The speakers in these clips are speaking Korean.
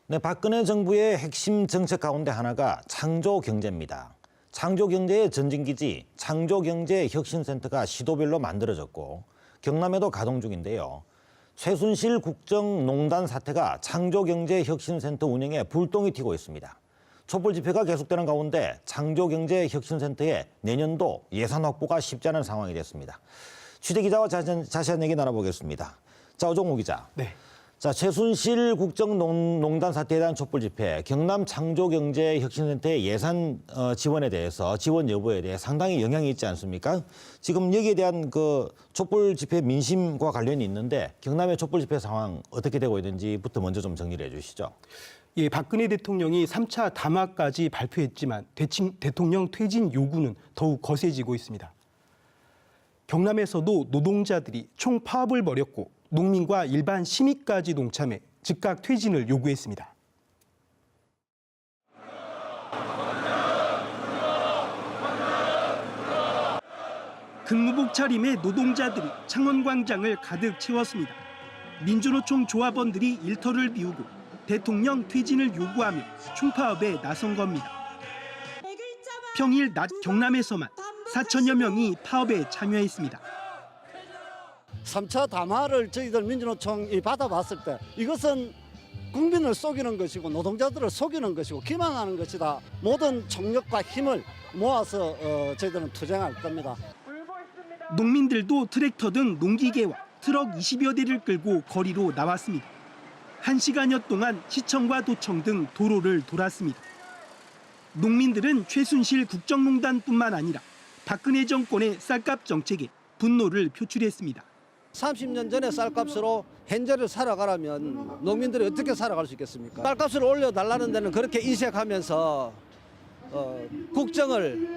네, 박근혜 정부의 핵심 정책 가운데 하나가 창조경제입니다. 창조경제의 전진기지 창조경제혁신센터가 시도별로 만들어졌고 경남에도 가동 중인데요. 최순실 국정농단 사태가 창조경제혁신센터 운영에 불똥이 튀고 있습니다. 촛불 집회가 계속되는 가운데 창조경제혁신센터의 내년도 예산 확보가 쉽지 않은 상황이 됐습니다. 취재기자와 자세한 얘기 나눠보겠습니다. 자, 오종우 기자. 네. 자, 최순실 국정농단 사태에 대한 촛불 집회, 경남 창조경제혁신센터의 예산 지원에 대해서, 지원 여부에 대해 상당히 영향이 있지 않습니까? 지금 여기에 대한 그 촛불 집회 민심과 관련이 있는데 경남의 촛불 집회 상황 어떻게 되고 있는지부터 먼저 좀 정리를 해주시죠. 예, 박근혜 대통령이 3차 담화까지 발표했지만 대통령 퇴진 요구는 더욱 거세지고 있습니다. 경남에서도 노동자들이 총파업을 벌였고 농민과 일반 시민까지 동참해 즉각 퇴진을 요구했습니다. 근무복 차림의 노동자들이 창원광장을 가득 채웠습니다. 민주노총 조합원들이 일터를 비우고 대통령 퇴진을 요구하며 총파업에 나선 겁니다. 평일 낮 경남에서만 4천여 명이 파업에 참여했습니다. 3차 담화를 저희들 민주노총이 받아봤을 때 이것은 국민을 속이는 것이고 노동자들을 속이는 것이고 기만하는 것이다. 모든 총력과 힘을 모아서 저희들은 투쟁할 겁니다. 농민들도 트랙터 등 농기계와 트럭 20여 대를 끌고 거리로 나왔습니다. 1시간여 동안 시청과 도청 등 도로를 돌았습니다. 농민들은 최순실 국정농단뿐만 아니라 박근혜 정권의 쌀값 정책에 분노를 표출했습니다. 30년 전에 쌀값으로 현재를 살아가려면 농민들이 어떻게 살아갈 수 있겠습니까? 쌀값을 올려달라는 데는 그렇게 인색하면서 국정을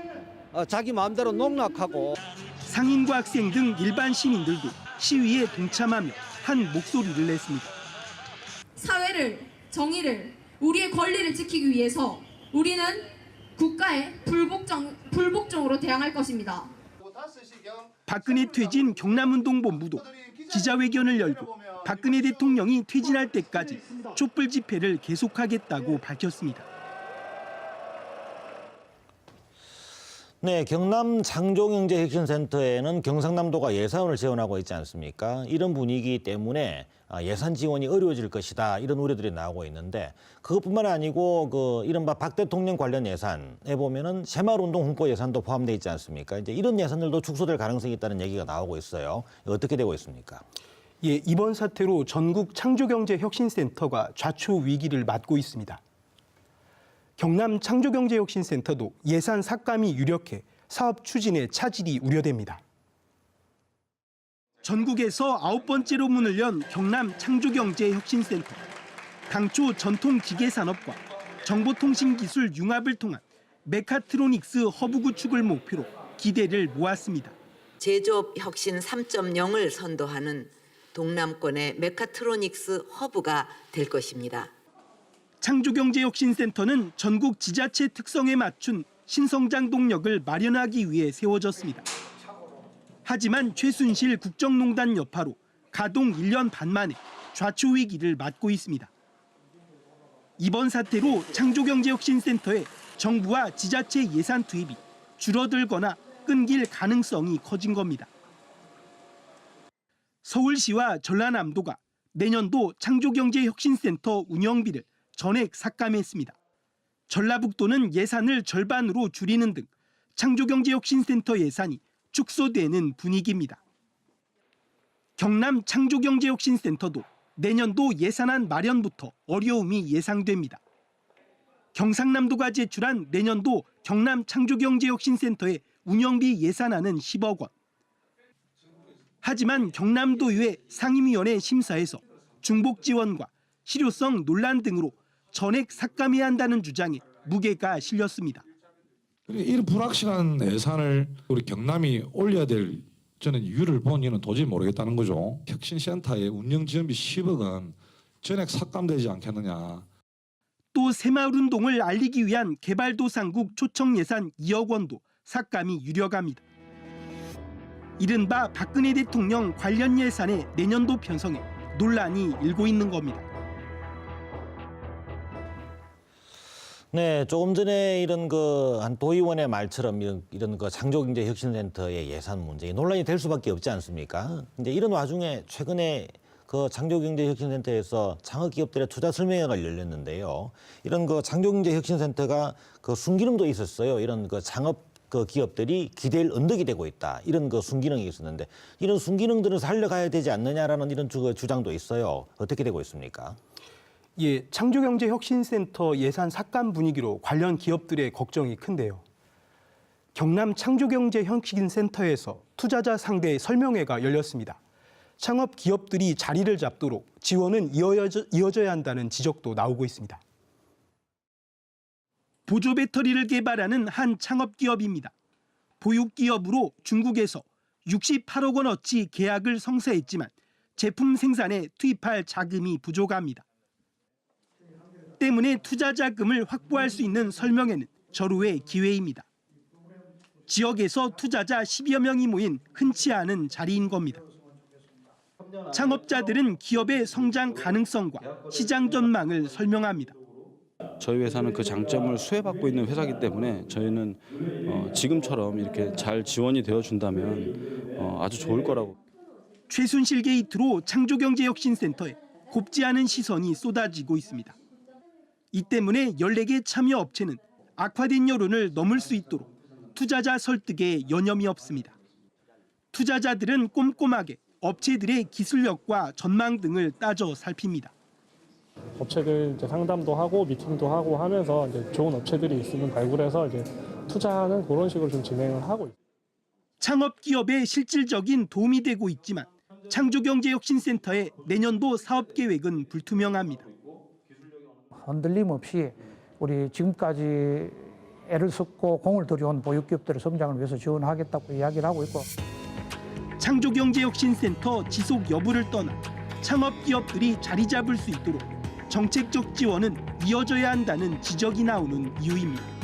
자기 마음대로 농락하고 상인과 학생 등 일반 시민들도 시위에 동참하며 한 목소리를 냈습니다. 사회를, 정의를, 우리의 권리를 지키기 위해서 우리는 국가에 불복종으로 대항할 것입니다. 박근혜 퇴진 경남운동본부도 기자회견을 열고 박근혜 대통령이 퇴진할 때까지 촛불 집회를 계속하겠다고 밝혔습니다. 네, 경남 창조경제혁신센터에는 경상남도가 예산을 지원하고 있지 않습니까? 이런 분위기 때문에 예산 지원이 어려워질 것이다, 이런 우려들이 나오고 있는데 그것뿐만 아니고 그 이른바 박 대통령 관련 예산에 보면은 새마을운동 홍보 예산도 포함되어 있지 않습니까? 이제 이런 예산들도 축소될 가능성이 있다는 얘기가 나오고 있어요. 어떻게 되고 있습니까? 예, 이번 사태로 전국 창조경제혁신센터가 좌초 위기를 맞고 있습니다. 경남 창조경제혁신센터도 예산 삭감이 유력해 사업 추진에 차질이 우려됩니다. 전국에서 9번째로 문을 연 경남 창조경제혁신센터. 당초 전통기계산업과 정보통신기술 융합을 통한 메카트로닉스 허브 구축을 목표로 기대를 모았습니다. 제조업 혁신 3.0을 선도하는 동남권의 메카트로닉스 허브가 될 것입니다. 창조경제혁신센터는 전국 지자체 특성에 맞춘 신성장 동력을 마련하기 위해 세워졌습니다. 하지만 최순실 국정농단 여파로 가동 1년 반 만에 좌초 위기를 맞고 있습니다. 이번 사태로 창조경제혁신센터에 정부와 지자체 예산 투입이 줄어들거나 끊길 가능성이 커진 겁니다. 서울시와 전라남도가 내년도 창조경제혁신센터 운영비를 전액 삭감했습니다. 전라북도는 예산을 절반으로 줄이는 등 창조경제혁신센터 예산이 축소되는 분위기입니다. 경남 창조경제혁신센터도 내년도 예산안 마련부터 어려움이 예상됩니다. 경상남도가 제출한 내년도 경남 창조경제혁신센터의 운영비 예산안은 10억 원. 하지만 경남도의회 상임위원회 심사에서 중복 지원과 실효성 논란 등으로 전액 삭감해야 한다는 주장에 무게가 실렸습니다. 이런 불확실한 예산을 우리 경남이 올려야 될 저는 이유를 본인은 도저히 모르겠다는 거죠. 혁신센터의 운영 지원비 10억 원 전액 삭감되지 않겠느냐. 또 새마을운동을 알리기 위한 개발도상국 초청 예산 2억 원도 삭감이 유력합니다. 이른바 박근혜 대통령 관련 예산의 내년도 편성에 논란이 일고 있는 겁니다. 네, 조금 전에 이런 한 도의원의 말처럼 이런 창조경제혁신센터의 예산 문제 논란이 될 수밖에 없지 않습니까? 이제 이런 와중에 최근에 창조경제혁신센터에서 창업기업들의 투자 설명회가 열렸는데요. 이런 창조경제혁신센터가 순기능도 있었어요. 이런 창업 기업들이 기대일 언덕이 되고 있다. 이런 순기능이 있었는데 이런 순기능들은 살려가야 되지 않느냐라는 이런 주장도 있어요. 어떻게 되고 있습니까? 예, 창조경제혁신센터 예산 삭감 분위기로 관련 기업들의 걱정이 큰데요. 경남 창조경제혁신센터에서 투자자 상대 설명회가 열렸습니다. 창업 기업들이 자리를 잡도록 지원은 이어져야 한다는 지적도 나오고 있습니다. 보조 배터리를 개발하는 한 창업 기업입니다. 보육 기업으로 중국에서 68억 원어치 계약을 성사했지만 제품 생산에 투입할 자금이 부족합니다. 때문에 투자 자금을 확보할 수 있는 설명회는 절호의 기회입니다. 지역에서 투자자 10여 명이 모인 흔치 않은 자리인 겁니다. 창업자들은 기업의 성장 가능성과 시장 전망을 설명합니다. 저희 회사는 그 장점을 수혜받고 있는 회사이기 때문에 저희는 지금처럼 이렇게 잘 지원이 되어준다면 아주 좋을 거라고. 최순실 게이트로 창조경제혁신센터에 곱지 않은 시선이 쏟아지고 있습니다. 이 때문에 14개 참여 업체는 악화된 여론을 넘을 수 있도록 투자자 설득에 여념이 없습니다. 투자자들은 꼼꼼하게 업체들의 기술력과 전망 등을 따져 살핍니다. 업체들 이제 상담도 하고 미팅도 하고 하면서 이제 좋은 업체들이 있으면 발굴해서 이제 투자하는 그런 식으로 좀 진행을 하고 있습니다. 창업 기업에 실질적인 도움이 되고 있지만 창조경제혁신센터의 내년도 사업 계획은 불투명합니다. 흔들림 없이 우리 지금까지 애를 썼고 공을 들여온 보육기업들의 성장을 위해서 지원하겠다고 이야기를 하고 있고. 창조경제혁신센터 지속 여부를 떠나 창업 기업들이 자리 잡을 수 있도록 정책적 지원은 이어져야 한다는 지적이 나오는 이유입니다.